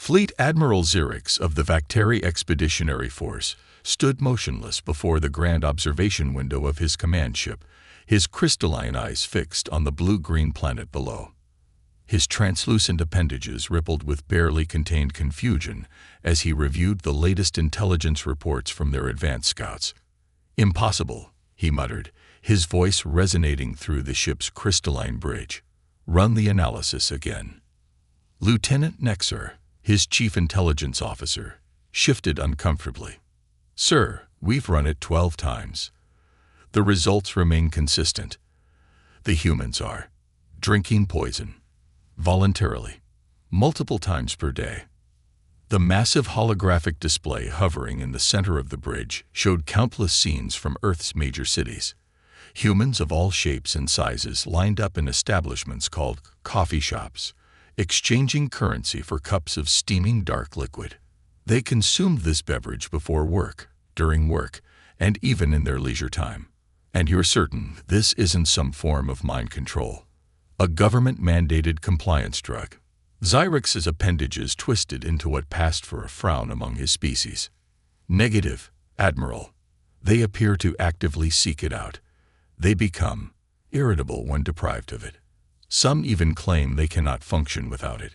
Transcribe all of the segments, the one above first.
Fleet Admiral Xerix of the Vacteri Expeditionary Force stood motionless before the grand observation window of his command ship, his crystalline eyes fixed on the blue-green planet below. His translucent appendages rippled with barely contained confusion as he reviewed the latest intelligence reports from their advanced scouts. "Impossible," he muttered, his voice resonating through the ship's crystalline bridge. "Run the analysis again." Lieutenant Nexar, his chief intelligence officer, shifted uncomfortably. "Sir, we've run it 12 times. The results remain consistent. The humans are drinking poison, voluntarily, multiple times per day." The massive holographic display hovering in the center of the bridge showed countless scenes from Earth's major cities. Humans of all shapes and sizes lined up in establishments called coffee shops, exchanging currency for cups of steaming dark liquid. They consumed this beverage before work, during work, and even in their leisure time. And you're certain this isn't some form of mind control. A government-mandated compliance drug. Xerix's appendages twisted into what passed for a frown among his species. "Negative, Admiral. They appear to actively seek it out. They become irritable when deprived of it. Some even claim they cannot function without it."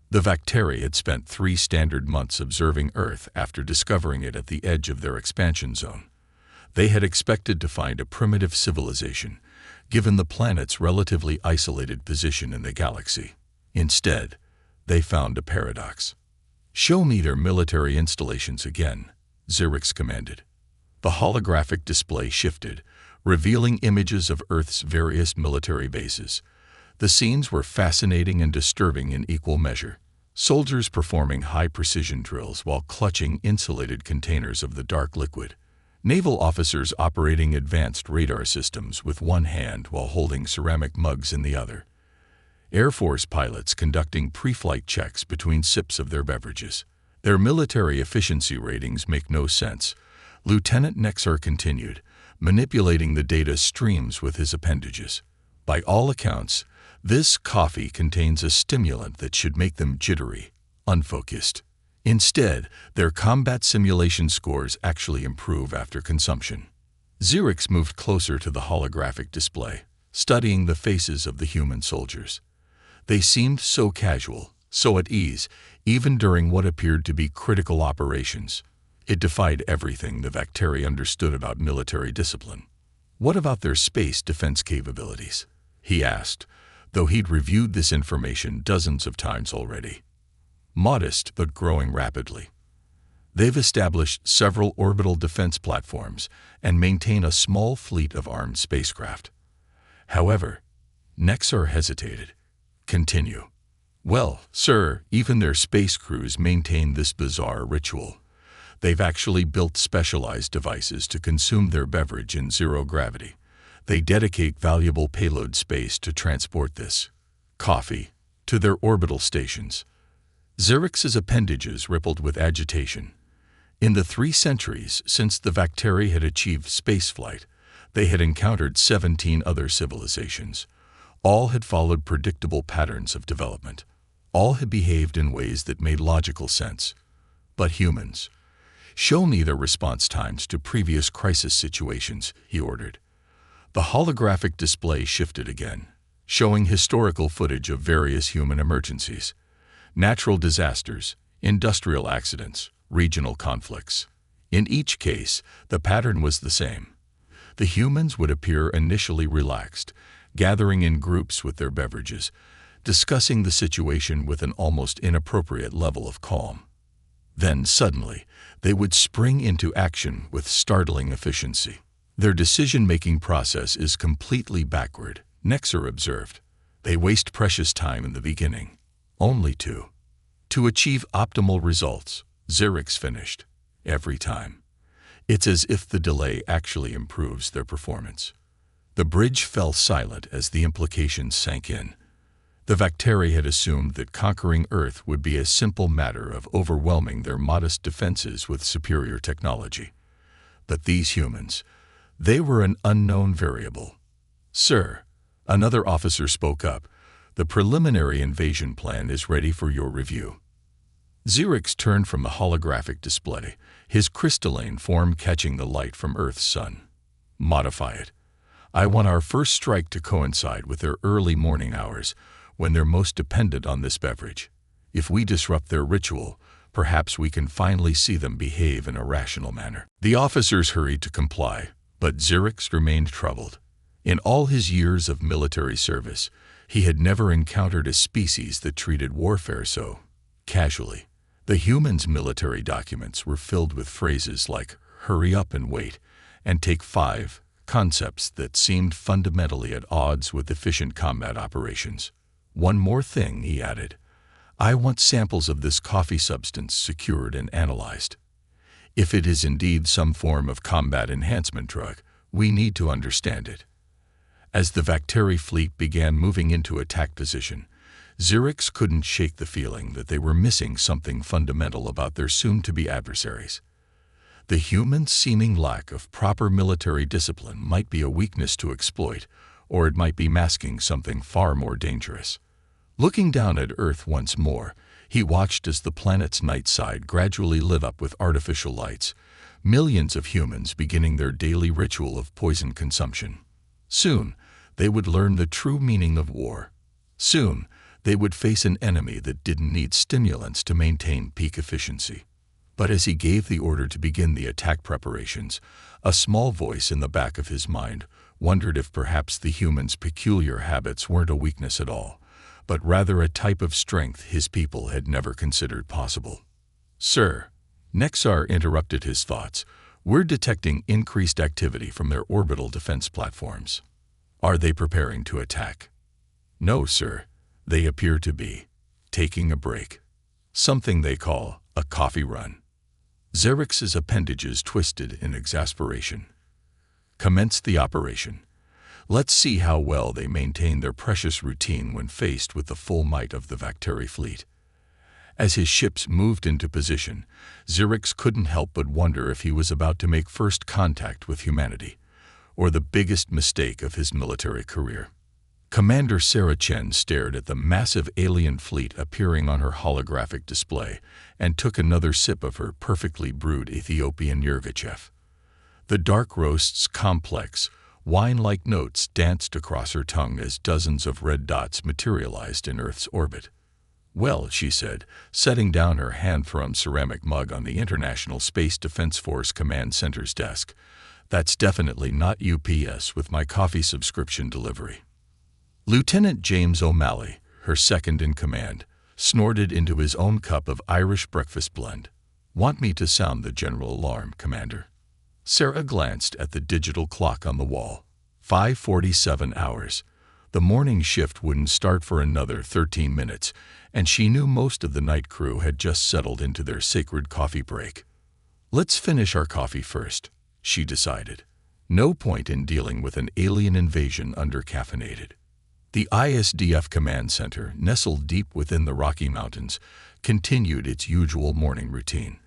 The Vacteri had spent 3 standard months observing Earth after discovering it at the edge of their expansion zone. They had expected to find a primitive civilization, given the planet's relatively isolated position in the galaxy. Instead, they found a paradox. "Show me their military installations again," Xerix commanded. The holographic display shifted, revealing images of Earth's various military bases. The scenes were fascinating and disturbing in equal measure. Soldiers performing high-precision drills while clutching insulated containers of the dark liquid. Naval officers operating advanced radar systems with one hand while holding ceramic mugs in the other. Air Force pilots conducting pre-flight checks between sips of their beverages. "Their military efficiency ratings make no sense," Lieutenant Nexar continued, manipulating the data streams with his appendages. "By all accounts, this coffee contains a stimulant that should make them jittery, unfocused. Instead, their combat simulation scores actually improve after consumption." Xerix moved closer to the holographic display, studying the faces of the human soldiers. They seemed so casual, so at ease, even during what appeared to be critical operations. It defied everything the Vacteri understood about military discipline. "What about their space defense capabilities?" he asked, though he'd reviewed this information dozens of times already. "Modest but growing rapidly. They've established several orbital defense platforms and maintain a small fleet of armed spacecraft." However, Nexar hesitated. "Continue." "Well, sir, even their space crews maintain this bizarre ritual. They've actually built specialized devices to consume their beverage in zero gravity. They dedicate valuable payload space to transport this coffee to their orbital stations." Xerix's appendages rippled with agitation. In the 3 centuries since the Vacteri had achieved spaceflight, they had encountered 17 other civilizations. All had followed predictable patterns of development. All had behaved in ways that made logical sense. But humans. "Show me their response times to previous crisis situations," he ordered. The holographic display shifted again, showing historical footage of various human emergencies. Natural disasters, industrial accidents, regional conflicts. In each case, the pattern was the same. The humans would appear initially relaxed, gathering in groups with their beverages, discussing the situation with an almost inappropriate level of calm. Then suddenly, they would spring into action with startling efficiency. "Their decision-making process is completely backward," Nexar observed. "They waste precious time in the beginning, only to achieve optimal results," Xerix finished. "Every time. It's as if the delay actually improves their performance." The bridge fell silent as the implications sank in. The Vacteri had assumed that conquering Earth would be a simple matter of overwhelming their modest defenses with superior technology. But these humans, they were an unknown variable. "Sir," another officer spoke up, "the preliminary invasion plan is ready for your review." Xerix turned from the holographic display, his crystalline form catching the light from Earth's sun. Modify it. I want our first strike to coincide with their early morning hours, when they're most dependent on this beverage. If we disrupt their ritual, perhaps we can finally see them behave in a rational manner. The officers hurried to comply, but Xerix remained troubled. In all his years of military service, he had never encountered a species that treated warfare so casually. The humans' military documents were filled with phrases like "hurry up and wait" and "take 5," concepts that seemed fundamentally at odds with efficient combat operations. One more thing, he added. I want samples of this coffee substance secured and analyzed. If it is indeed some form of combat enhancement drug, we need to understand it. As the Vacteri fleet began moving into attack position, Xerix couldn't shake the feeling that they were missing something fundamental about their soon-to-be adversaries. The humans' seeming lack of proper military discipline might be a weakness to exploit, or it might be masking something far more dangerous. Looking down at Earth once more, he watched as the planet's night side gradually lit up with artificial lights, millions of humans beginning their daily ritual of poison consumption. Soon, they would learn the true meaning of war. Soon, they would face an enemy that didn't need stimulants to maintain peak efficiency. But as he gave the order to begin the attack preparations, a small voice in the back of his mind wondered if perhaps the human's peculiar habits weren't a weakness at all, but rather a type of strength his people had never considered possible. Sir, Nexar interrupted his thoughts. We're detecting increased activity from their orbital defense platforms. Are they preparing to attack? No, sir. They appear to be taking a break. Something they call a coffee run. Xerix's appendages twisted in exasperation. Commence the operation. Let's see how well they maintain their precious routine when faced with the full might of the Vacteri fleet. As his ships moved into position, Xerix couldn't help but wonder if he was about to make first contact with humanity, or the biggest mistake of his military career. Commander Sarah Chen stared at the massive alien fleet appearing on her holographic display and took another sip of her perfectly brewed Ethiopian Yergachev. The dark roast's complex, wine-like notes danced across her tongue as dozens of red dots materialized in Earth's orbit. Well, she said, setting down her hand-thrummed ceramic mug on the International Space Defense Force Command Center's desk, that's definitely not UPS with my coffee subscription delivery. Lieutenant James O'Malley, her second-in-command, snorted into his own cup of Irish breakfast blend. Want me to sound the general alarm, Commander? Sarah glanced at the digital clock on the wall. 5:47 hours. The morning shift wouldn't start for another 13 minutes, and she knew most of the night crew had just settled into their sacred coffee break. Let's finish our coffee first, she decided. No point in dealing with an alien invasion under-caffeinated. The ISDF Command Center, nestled deep within the Rocky Mountains, continued its usual morning routine.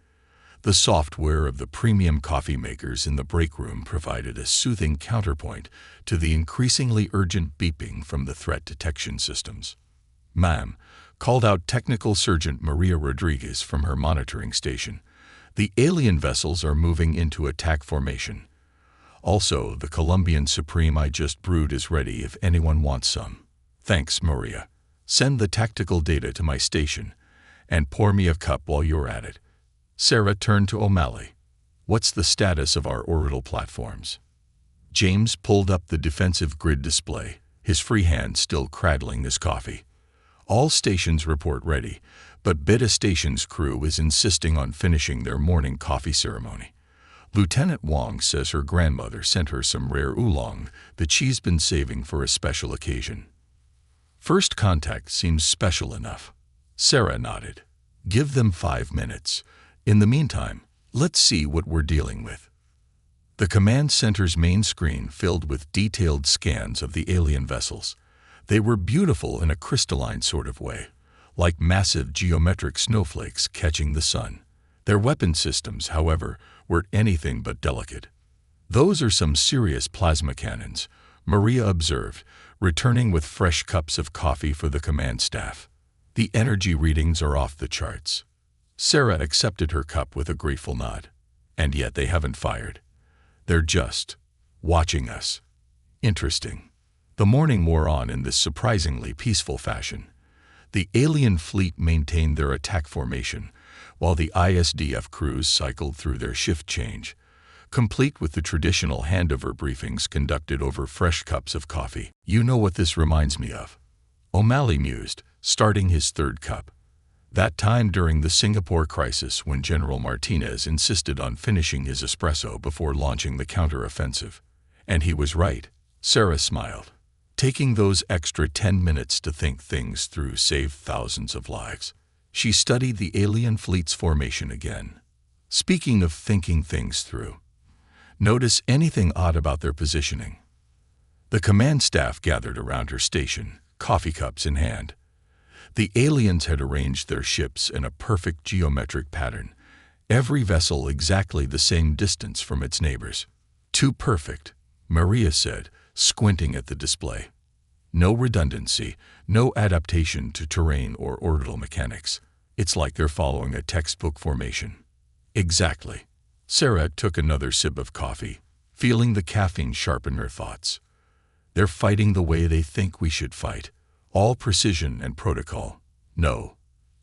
The software of the premium coffee makers in the break room provided a soothing counterpoint to the increasingly urgent beeping from the threat detection systems. "Ma'am," called out Technical Sergeant Maria Rodriguez from her monitoring station, "the alien vessels are moving into attack formation. Also, the Colombian Supreme I just brewed is ready if anyone wants some." "Thanks, Maria. Send the tactical data to my station, and pour me a cup while you're at it." Sarah turned to O'Malley. "What's the status of our orbital platforms?" James pulled up the defensive grid display, his free hand still cradling his coffee. "All stations report ready, but Beta Station's crew is insisting on finishing their morning coffee ceremony. Lieutenant Wong says her grandmother sent her some rare oolong that she's been saving for a special occasion." "First contact seems special enough." Sarah nodded. "Give them 5 minutes. In the meantime, let's see what we're dealing with." The command center's main screen filled with detailed scans of the alien vessels. They were beautiful in a crystalline sort of way, like massive geometric snowflakes catching the sun. Their weapon systems, however, were anything but delicate. "Those are some serious plasma cannons," Maria observed, returning with fresh cups of coffee for the command staff. "The energy readings are off the charts." Sarah accepted her cup with a grateful nod. And yet they haven't fired. They're just watching us. Interesting. The morning wore on in this surprisingly peaceful fashion. The alien fleet maintained their attack formation, while the ISDF crews cycled through their shift change, complete with the traditional handover briefings conducted over fresh cups of coffee. You know what this reminds me of? O'Malley mused, starting his third cup. That time during the Singapore crisis when General Martinez insisted on finishing his espresso before launching the counteroffensive. And he was right. Sarah smiled. Taking those extra 10 minutes to think things through saved thousands of lives. She studied the alien fleet's formation again. Speaking of thinking things through, notice anything odd about their positioning? The command staff gathered around her station, coffee cups in hand. The aliens had arranged their ships in a perfect geometric pattern, every vessel exactly the same distance from its neighbors. Too perfect, Maria said, squinting at the display. No redundancy, no adaptation to terrain or orbital mechanics. It's like they're following a textbook formation. Exactly. Sarah took another sip of coffee, feeling the caffeine sharpen her thoughts. They're fighting the way they think we should fight. All precision and protocol. No.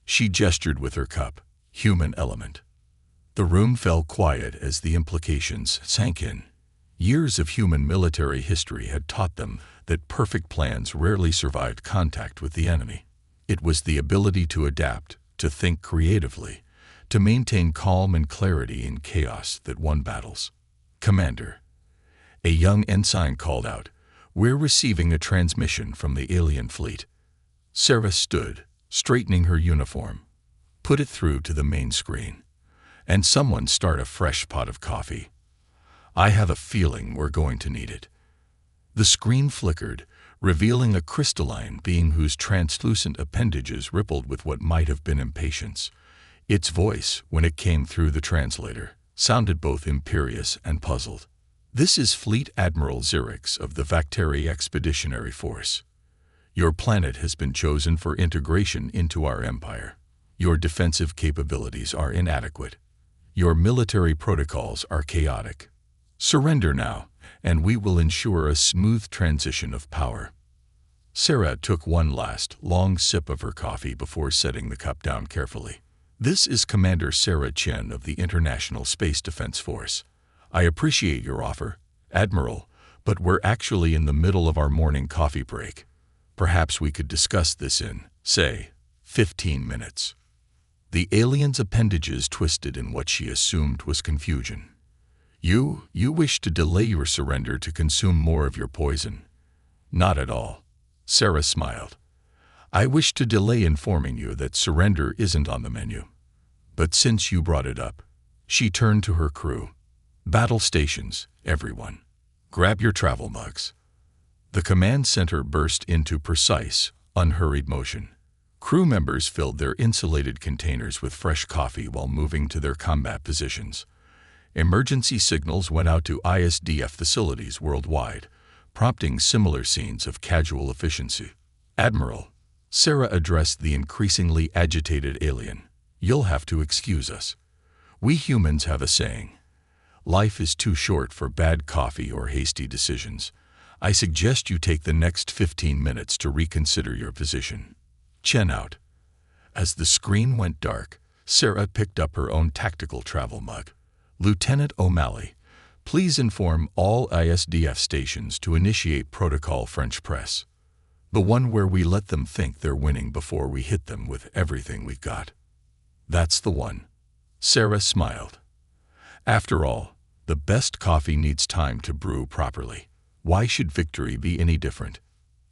She gestured with her cup. Human element. The room fell quiet as the implications sank in. Years of human military history had taught them that perfect plans rarely survived contact with the enemy. It was the ability to adapt, to think creatively, to maintain calm and clarity in chaos that won battles. Commander. A young ensign called out, "We're receiving a transmission from the alien fleet." Sarah stood, straightening her uniform. Put it through to the main screen. And someone start a fresh pot of coffee. I have a feeling we're going to need it. The screen flickered, revealing a crystalline being whose translucent appendages rippled with what might have been impatience. Its voice, when it came through the translator, sounded both imperious and puzzled. "This is Fleet Admiral Xerix of the Vacteri Expeditionary Force. Your planet has been chosen for integration into our empire. Your defensive capabilities are inadequate. Your military protocols are chaotic. Surrender now, and we will ensure a smooth transition of power." Sarah took one last, long sip of her coffee before setting the cup down carefully. "This is Commander Sarah Chen of the International Space Defense Force. I appreciate your offer, Admiral, but we're actually in the middle of our morning coffee break. Perhaps we could discuss this in, say, 15 minutes. The alien's appendages twisted in what she assumed was confusion. You wish to delay your surrender to consume more of your poison?" "Not at all." Sarah smiled. "I wish to delay informing you that surrender isn't on the menu. But since you brought it up," she turned to her crew. "Battle stations, everyone. Grab your travel mugs." The command center burst into precise, unhurried motion. Crew members filled their insulated containers with fresh coffee while moving to their combat positions. Emergency signals went out to ISDF facilities worldwide, prompting similar scenes of casual efficiency. "Admiral," Sarah addressed the increasingly agitated alien, "you'll have to excuse us. We humans have a saying. Life is too short for bad coffee or hasty decisions. I suggest you take the next 15 minutes to reconsider your position." Chen out. As the screen went dark, Sarah picked up her own tactical travel mug. "Lieutenant O'Malley, please inform all ISDF stations to initiate Protocol French Press. The one where we let them think they're winning before we hit them with everything we've got." "That's the one." Sarah smiled. After all, the best coffee needs time to brew properly. Why should victory be any different?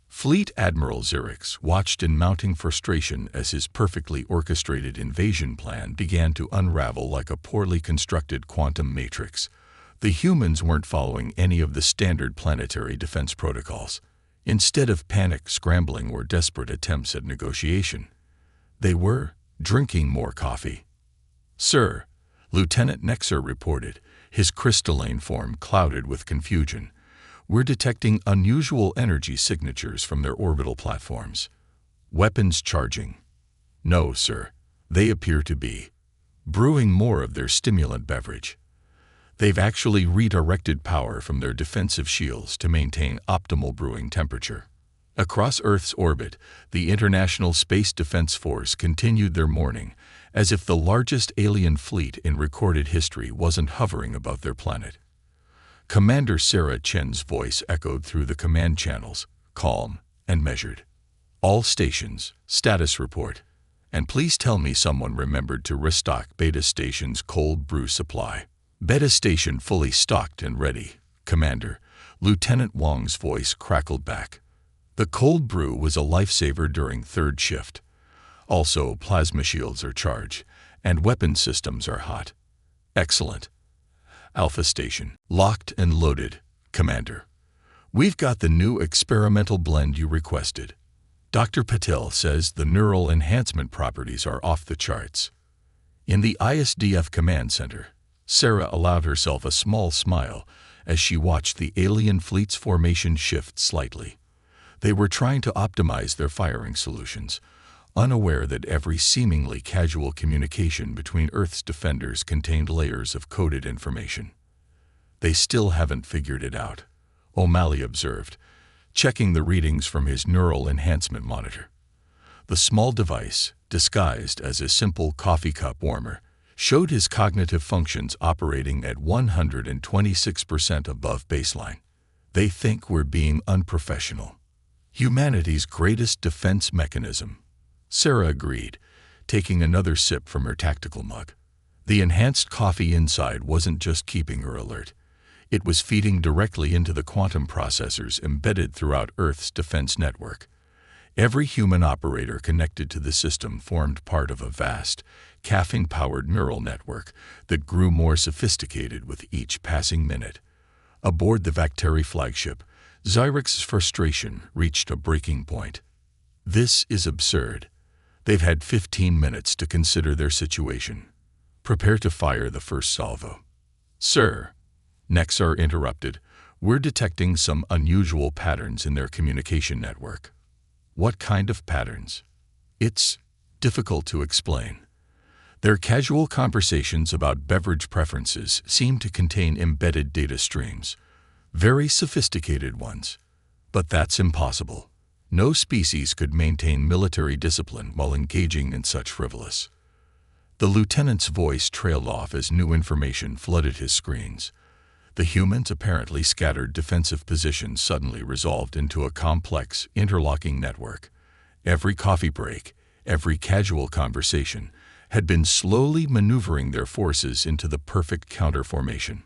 Fleet Admiral Xerix watched in mounting frustration as his perfectly orchestrated invasion plan began to unravel like a poorly constructed quantum matrix. The humans weren't following any of the standard planetary defense protocols. Instead of panic, scrambling, or desperate attempts at negotiation, they were drinking more coffee. "Sir," Lieutenant Nexer reported, his crystalline form clouded with confusion, "we're detecting unusual energy signatures from their orbital platforms. Weapons charging." "No, sir. They appear to be brewing more of their stimulant beverage. They've actually redirected power from their defensive shields to maintain optimal brewing temperature. Across Earth's orbit, the International Space Defense Force continued their mourning, as if the largest alien fleet in recorded history wasn't hovering above their planet. Commander Sarah Chen's voice echoed through the command channels, calm and measured. "All stations, status report. And please tell me someone remembered to restock Beta Station's cold brew supply." "Beta Station fully stocked and ready, Commander," Lieutenant Wong's voice crackled back. "The cold brew was a lifesaver during third shift. Also, plasma shields are charged, and weapon systems are hot." "Excellent. Alpha Station, locked and loaded, Commander. We've got the new experimental blend you requested. Dr. Patel says the neural enhancement properties are off the charts." In the ISDF command center, Sarah allowed herself a small smile as she watched the alien fleet's formation shift slightly. They were trying to optimize their firing solutions, unaware that every seemingly casual communication between Earth's defenders contained layers of coded information. "They still haven't figured it out," O'Malley observed, checking the readings from his neural enhancement monitor. The small device, disguised as a simple coffee cup warmer, showed his cognitive functions operating at 126% above baseline. "They think we're being unprofessional." "Humanity's greatest defense mechanism," Sarah agreed, taking another sip from her tactical mug. The enhanced coffee inside wasn't just keeping her alert. It was feeding directly into the quantum processors embedded throughout Earth's defense network. Every human operator connected to the system formed part of a vast, caffeine-powered neural network that grew more sophisticated with each passing minute. Aboard the Vacteri flagship, Zyrix's frustration reached a breaking point. "This is absurd. They've had 15 minutes to consider their situation. Prepare to fire the first salvo." "Sir," Nexar interrupted, "we're detecting some unusual patterns in their communication network." "What kind of patterns?" "It's difficult to explain. Their casual conversations about beverage preferences seem to contain embedded data streams, very sophisticated ones. But that's impossible. No species could maintain military discipline while engaging in such frivolous." The lieutenant's voice trailed off as new information flooded his screens. The humans' apparently scattered defensive positions suddenly resolved into a complex, interlocking network. Every coffee break, every casual conversation, had been slowly maneuvering their forces into the perfect counter-formation.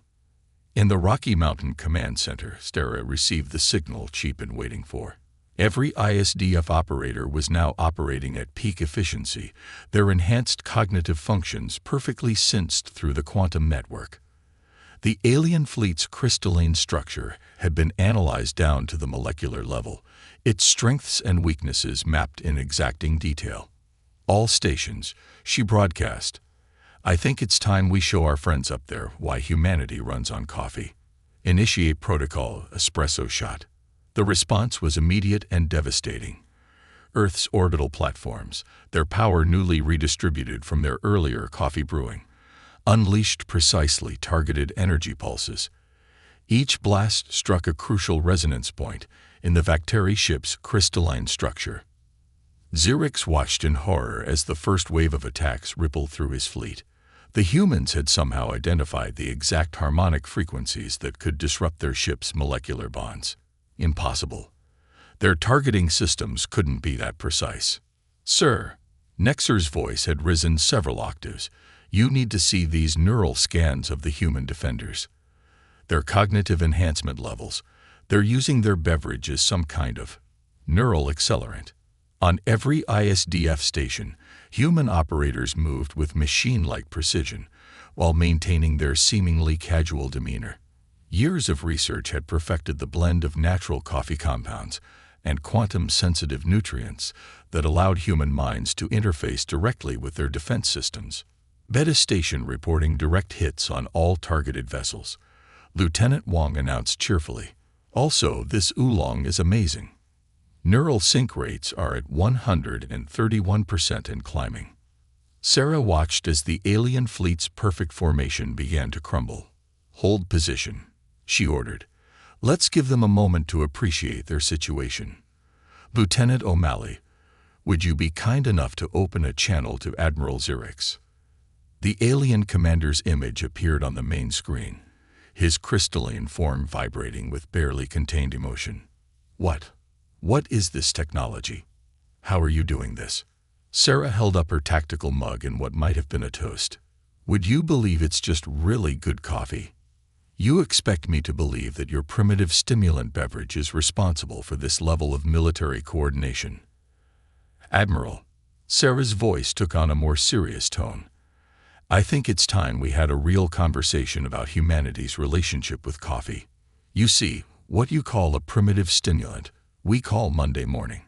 In the Rocky Mountain Command Center, Sarah received the signal she'd been waiting for. Every ISDF operator was now operating at peak efficiency, their enhanced cognitive functions perfectly synced through the quantum network. The alien fleet's crystalline structure had been analyzed down to the molecular level, its strengths and weaknesses mapped in exacting detail. "All stations," she broadcast. "I think it's time we show our friends up there why humanity runs on coffee. Initiate protocol espresso shot." The response was immediate and devastating. Earth's orbital platforms, their power newly redistributed from their earlier coffee brewing, unleashed precisely targeted energy pulses. Each blast struck a crucial resonance point in the Vacteri ship's crystalline structure. Zyrix watched in horror as the first wave of attacks rippled through his fleet. The humans had somehow identified the exact harmonic frequencies that could disrupt their ship's molecular bonds. Impossible. Their targeting systems couldn't be that precise. "Sir," Nexar's voice had risen several octaves, "you need to see these neural scans of the human defenders. Their cognitive enhancement levels. They're using their beverage as some kind of neural accelerant." On every ISDF station, human operators moved with machine-like precision while maintaining their seemingly casual demeanor. Years of research had perfected the blend of natural coffee compounds and quantum-sensitive nutrients that allowed human minds to interface directly with their defense systems. Beta Station reporting direct hits on all targeted vessels, Lieutenant Wong announced cheerfully. "Also, this oolong is amazing. Neural sync rates are at 131% and climbing." Sarah watched as the alien fleet's perfect formation began to crumble. "Hold position," she ordered. "Let's give them a moment to appreciate their situation. Lieutenant O'Malley, would you be kind enough to open a channel to Admiral Xerix?" The alien commander's image appeared on the main screen, his crystalline form vibrating with barely contained emotion. What? What is this technology? How are you doing this?" Sarah held up her tactical mug in what might have been a toast. "Would you believe it's just really good coffee? You expect me to believe that your primitive stimulant beverage is responsible for this level of military coordination?" "Admiral," Sarah's voice took on a more serious tone, "I think it's time we had a real conversation about humanity's relationship with coffee. You see, what you call a primitive stimulant, we call Monday morning.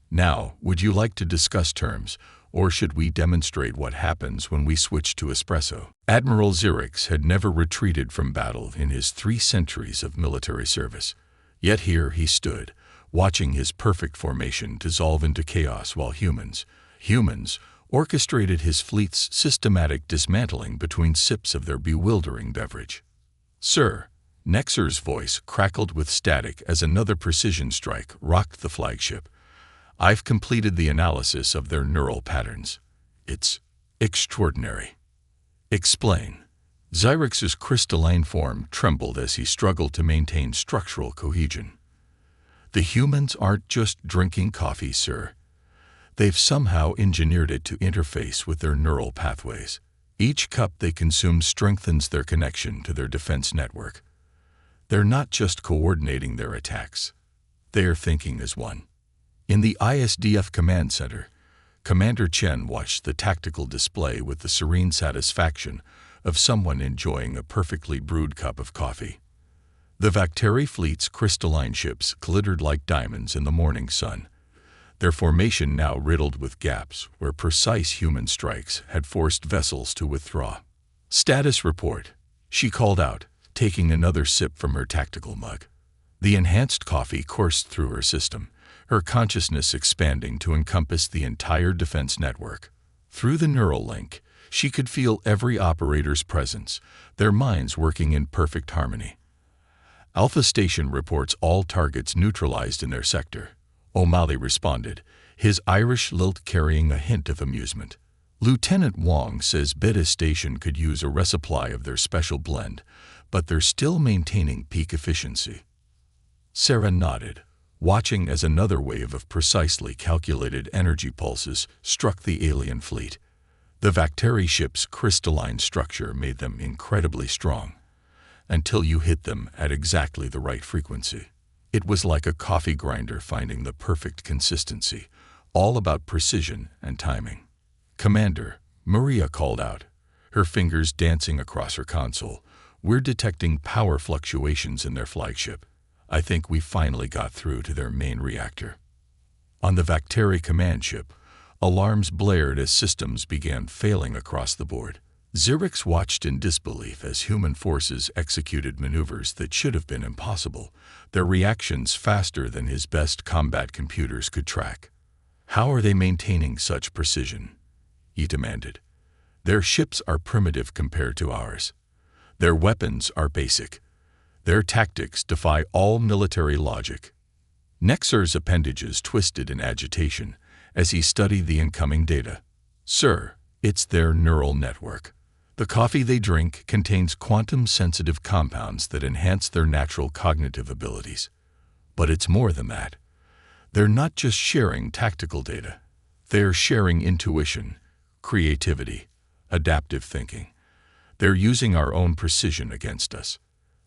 Now, would you like to discuss terms, or should we demonstrate what happens when we switch to espresso?" Admiral Xerix had never retreated from battle in his 3 centuries of military service. Yet here he stood, watching his perfect formation dissolve into chaos while humans orchestrated his fleet's systematic dismantling between sips of their bewildering beverage. "Sir," Nexer's voice crackled with static as another precision strike rocked the flagship. "I've completed the analysis of their neural patterns. It's extraordinary." "Explain." Xerix's crystalline form trembled as he struggled to maintain structural cohesion. "The humans aren't just drinking coffee, sir. They've somehow engineered it to interface with their neural pathways. Each cup they consume strengthens their connection to their defense network. They're not just coordinating their attacks. They are thinking as one." In the ISDF command center, Commander Chen watched the tactical display with the serene satisfaction of someone enjoying a perfectly brewed cup of coffee. The Vacteri fleet's crystalline ships glittered like diamonds in the morning sun, their formation now riddled with gaps where precise human strikes had forced vessels to withdraw. "Status report," she called out, taking another sip from her tactical mug. The enhanced coffee coursed through her system, her consciousness expanding to encompass the entire defense network. Through the neural link, she could feel every operator's presence, their minds working in perfect harmony. "Alpha Station reports all targets neutralized in their sector," O'Malley responded, his Irish lilt carrying a hint of amusement. "Lieutenant Wong says Beta Station could use a resupply of their special blend, but they're still maintaining peak efficiency." Sarah nodded, watching as another wave of precisely calculated energy pulses struck the alien fleet. The Vacteri ship's crystalline structure made them incredibly strong, until you hit them at exactly the right frequency. It was like a coffee grinder finding the perfect consistency, all about precision and timing. "Commander," Maria called out, her fingers dancing across her console, "we're detecting power fluctuations in their flagship. I think we finally got through to their main reactor." On the Vacteri command ship, alarms blared as systems began failing across the board. Xerix watched in disbelief as human forces executed maneuvers that should have been impossible, their reactions faster than his best combat computers could track. "How are they maintaining such precision?" he demanded. "Their ships are primitive compared to ours. Their weapons are basic. Their tactics defy all military logic." Nexer's appendages twisted in agitation as he studied the incoming data. "Sir, it's their neural network. The coffee they drink contains quantum-sensitive compounds that enhance their natural cognitive abilities. But it's more than that. They're not just sharing tactical data. They're sharing intuition, creativity, adaptive thinking. They're using our own precision against us."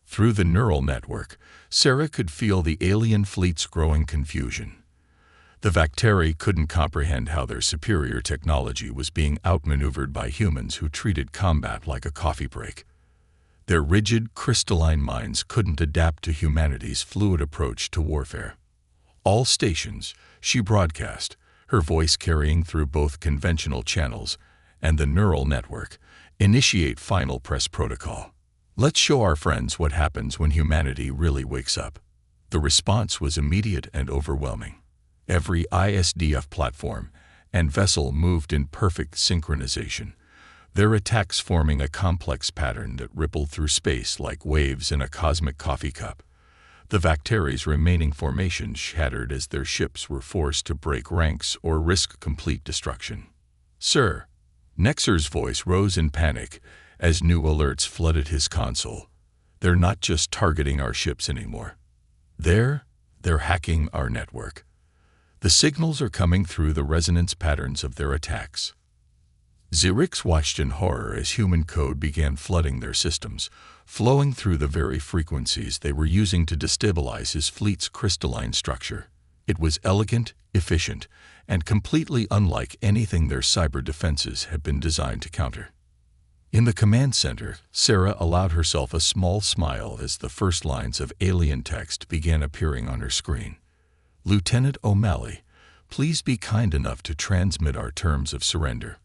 Through the neural network, Sarah could feel the alien fleet's growing confusion. The Vacteri couldn't comprehend how their superior technology was being outmaneuvered by humans who treated combat like a coffee break. Their rigid, crystalline minds couldn't adapt to humanity's fluid approach to warfare. "All stations," she broadcast, her voice carrying through both conventional channels and the neural network, "initiate final press protocol. Let's show our friends what happens when humanity really wakes up." The response was immediate and overwhelming. Every ISDF platform and vessel moved in perfect synchronization, their attacks forming a complex pattern that rippled through space like waves in a cosmic coffee cup. The Vacteri's remaining formation shattered as their ships were forced to break ranks or risk complete destruction. "Sir," Nexer's voice rose in panic as new alerts flooded his console. "They're not just targeting our ships anymore. They're hacking our network. The signals are coming through the resonance patterns of their attacks." Zirix watched in horror as human code began flooding their systems, flowing through the very frequencies they were using to destabilize his fleet's crystalline structure. It was elegant, efficient, and completely unlike anything their cyber defenses had been designed to counter. In the command center, Sarah allowed herself a small smile as the first lines of alien text began appearing on her screen. "Lieutenant O'Malley, please be kind enough to transmit our terms of surrender.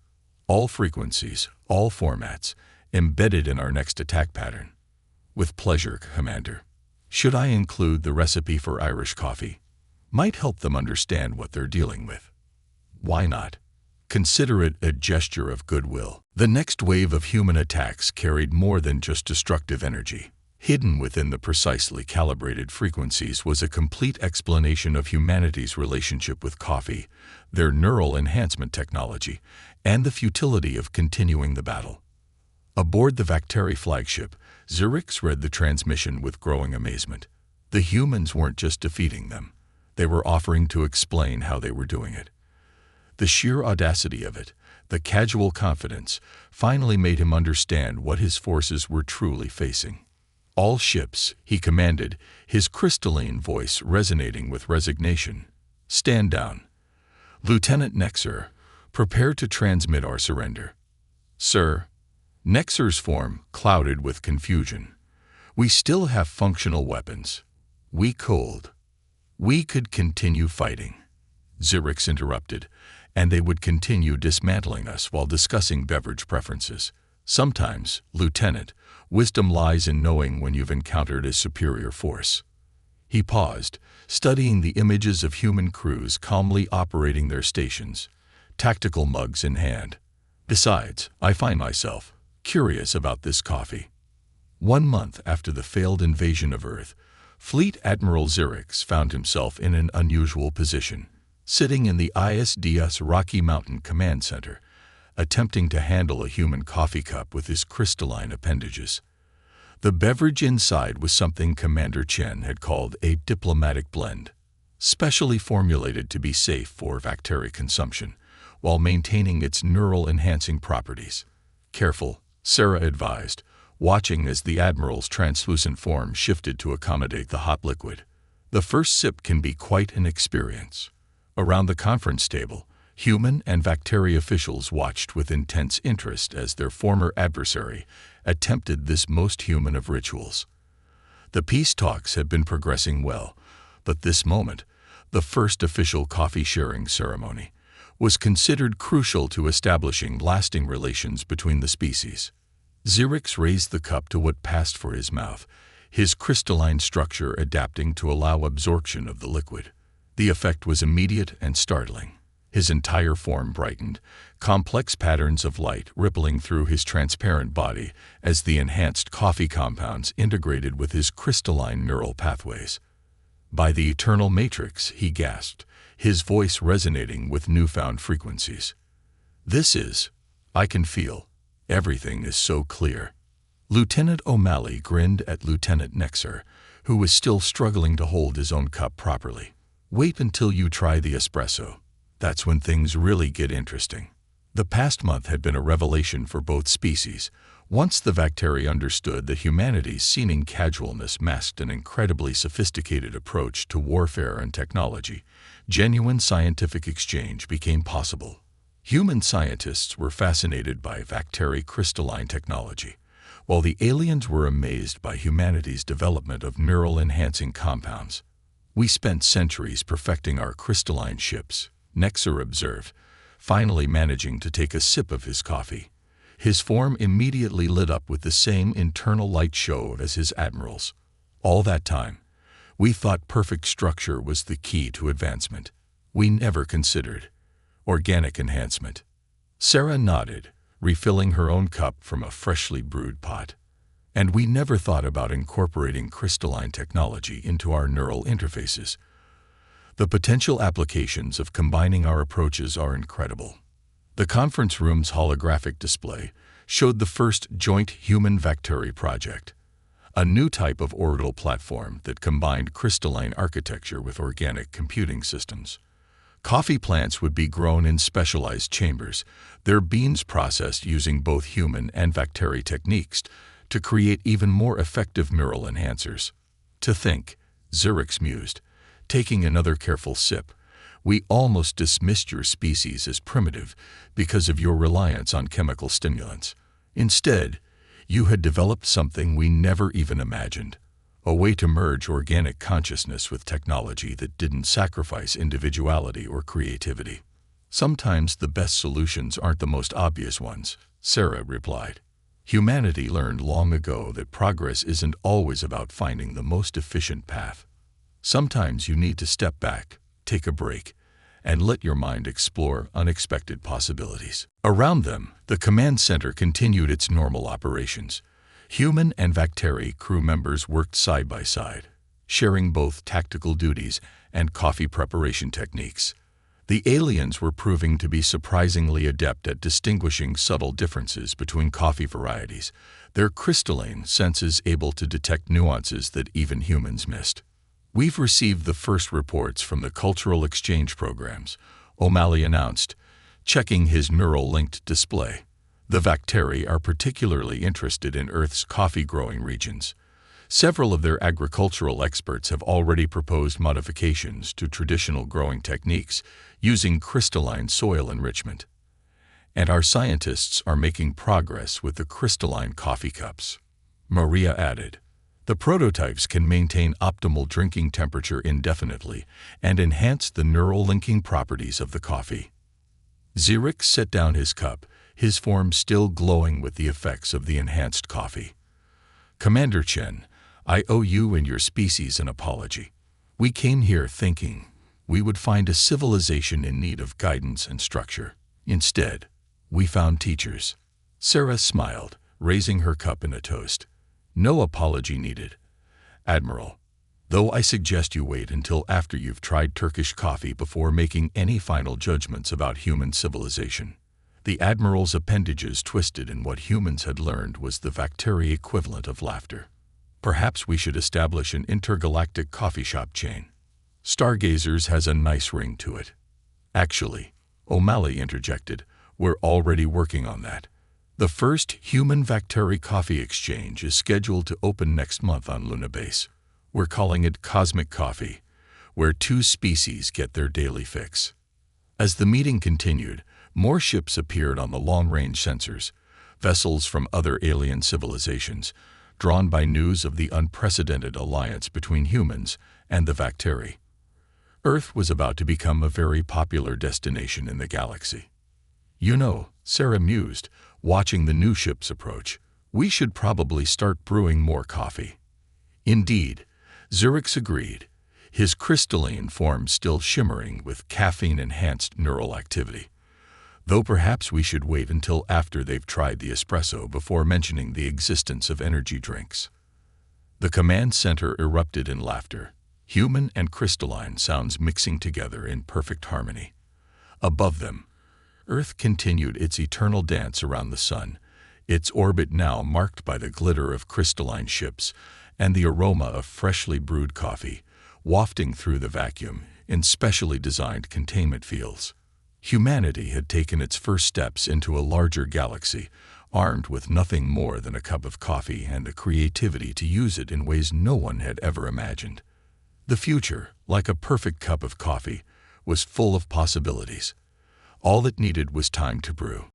All frequencies, all formats, embedded in our next attack pattern." "With pleasure, Commander." "Should I include the recipe for Irish coffee? Might help them understand what they're dealing with." "Why not? Consider it a gesture of goodwill." The next wave of human attacks carried more than just destructive energy. Hidden within the precisely calibrated frequencies was a complete explanation of humanity's relationship with coffee, their neural enhancement technology, and the futility of continuing the battle. Aboard the Vacteri flagship, Zirix read the transmission with growing amazement. The humans weren't just defeating them. They were offering to explain how they were doing it. The sheer audacity of it, the casual confidence, finally made him understand what his forces were truly facing. "All ships," he commanded, his crystalline voice resonating with resignation. "Stand down. Lieutenant Nexer, prepare to transmit our surrender." "Sir." Nexer's form clouded with confusion. "We still have functional weapons. We could continue fighting." Zirix interrupted, "and they would continue dismantling us while discussing beverage preferences. Sometimes, Lieutenant, wisdom lies in knowing when you've encountered a superior force." He paused, studying the images of human crews calmly operating their stations, tactical mugs in hand. "Besides, I find myself curious about this coffee." 1 month after the failed invasion of Earth, Fleet Admiral Zirix found himself in an unusual position, sitting in the ISDS Rocky Mountain Command Center, attempting to handle a human coffee cup with his crystalline appendages. The beverage inside was something Commander Chen had called a diplomatic blend, specially formulated to be safe for Vacteri consumption, while maintaining its neural-enhancing properties. "Careful," Sarah advised, watching as the Admiral's translucent form shifted to accommodate the hot liquid. "The first sip can be quite an experience." Around the conference table, human and Vacteri officials watched with intense interest as their former adversary attempted this most human of rituals. The peace talks had been progressing well, but this moment, the first official coffee-sharing ceremony, was considered crucial to establishing lasting relations between the species. Zirix raised the cup to what passed for his mouth, his crystalline structure adapting to allow absorption of the liquid. The effect was immediate and startling. His entire form brightened, complex patterns of light rippling through his transparent body as the enhanced coffee compounds integrated with his crystalline neural pathways. "By the eternal matrix," he gasped, his voice resonating with newfound frequencies. I can feel. Everything is so clear." Lieutenant O'Malley grinned at Lieutenant Nexer, who was still struggling to hold his own cup properly. "Wait until you try the espresso. That's when things really get interesting." The past month had been a revelation for both species. Once the Vacteri understood that humanity's seeming casualness masked an incredibly sophisticated approach to warfare and technology, genuine scientific exchange became possible. Human scientists were fascinated by Vacteri crystalline technology, while the aliens were amazed by humanity's development of neural-enhancing compounds. "We spent centuries perfecting our crystalline ships," Nexer observed, finally managing to take a sip of his coffee. His form immediately lit up with the same internal light show as his admiral's. "All that time, we thought perfect structure was the key to advancement. We never considered Organic enhancement. Sarah nodded, refilling her own cup from a freshly brewed pot. And we never thought about incorporating crystalline technology into our neural interfaces. The potential applications of combining our approaches are incredible. The conference room's holographic display showed the first joint human-bacteria project, a new type of orbital platform that combined crystalline architecture with organic computing systems. Coffee plants would be grown in specialized chambers, their beans processed using both human and bacteria techniques to create even more effective neural enhancers. To think, Zurich's mused, taking another careful sip, we almost dismissed your species as primitive because of your reliance on chemical stimulants. Instead, you had developed something we never even imagined, a way to merge organic consciousness with technology that didn't sacrifice individuality or creativity. Sometimes the best solutions aren't the most obvious ones, Sarah replied. Humanity learned long ago that progress isn't always about finding the most efficient path. Sometimes you need to step back, take a break, and let your mind explore unexpected possibilities. Around them, the command center continued its normal operations. Human and bacteria crew members worked side by side, sharing both tactical duties and coffee preparation techniques. The aliens were proving to be surprisingly adept at distinguishing subtle differences between coffee varieties, their crystalline senses able to detect nuances that even humans missed. We've received the first reports from the cultural exchange programs, O'Malley announced, checking his neural-linked display. The bacteria are particularly interested in Earth's coffee-growing regions. Several of their agricultural experts have already proposed modifications to traditional growing techniques using crystalline soil enrichment. And our scientists are making progress with the crystalline coffee cups, Maria added. The prototypes can maintain optimal drinking temperature indefinitely and enhance the neural linking properties of the coffee. Zurich set down his cup, his form still glowing with the effects of the enhanced coffee. Commander Chen, I owe you and your species an apology. We came here thinking we would find a civilization in need of guidance and structure. Instead, we found teachers. Sarah smiled, raising her cup in a toast. No apology needed, Admiral, though I suggest you wait until after you've tried Turkish coffee before making any final judgments about human civilization. The Admiral's appendages twisted, and what humans had learned was the bacteria equivalent of laughter. Perhaps we should establish an intergalactic coffee shop chain. Stargazers has a nice ring to it. Actually, O'Malley interjected, we're already working on that. The first human-bacteria coffee exchange is scheduled to open next month on Luna Base. We're calling it Cosmic Coffee, where two species get their daily fix. As the meeting continued, more ships appeared on the long-range sensors, vessels from other alien civilizations, drawn by news of the unprecedented alliance between humans and the bacteria. Earth was about to become a very popular destination in the galaxy. You know, Sarah mused, watching the new ships approach, we should probably start brewing more coffee. Indeed, Zurich agreed, his crystalline form still shimmering with caffeine-enhanced neural activity. Though perhaps we should wait until after they've tried the espresso before mentioning the existence of energy drinks. The command center erupted in laughter, human and crystalline sounds mixing together in perfect harmony. Above them, Earth continued its eternal dance around the sun, its orbit now marked by the glitter of crystalline ships and the aroma of freshly brewed coffee, wafting through the vacuum in specially designed containment fields. Humanity had taken its first steps into a larger galaxy, armed with nothing more than a cup of coffee and the creativity to use it in ways no one had ever imagined. The future, like a perfect cup of coffee, was full of possibilities. All it needed was time to brew.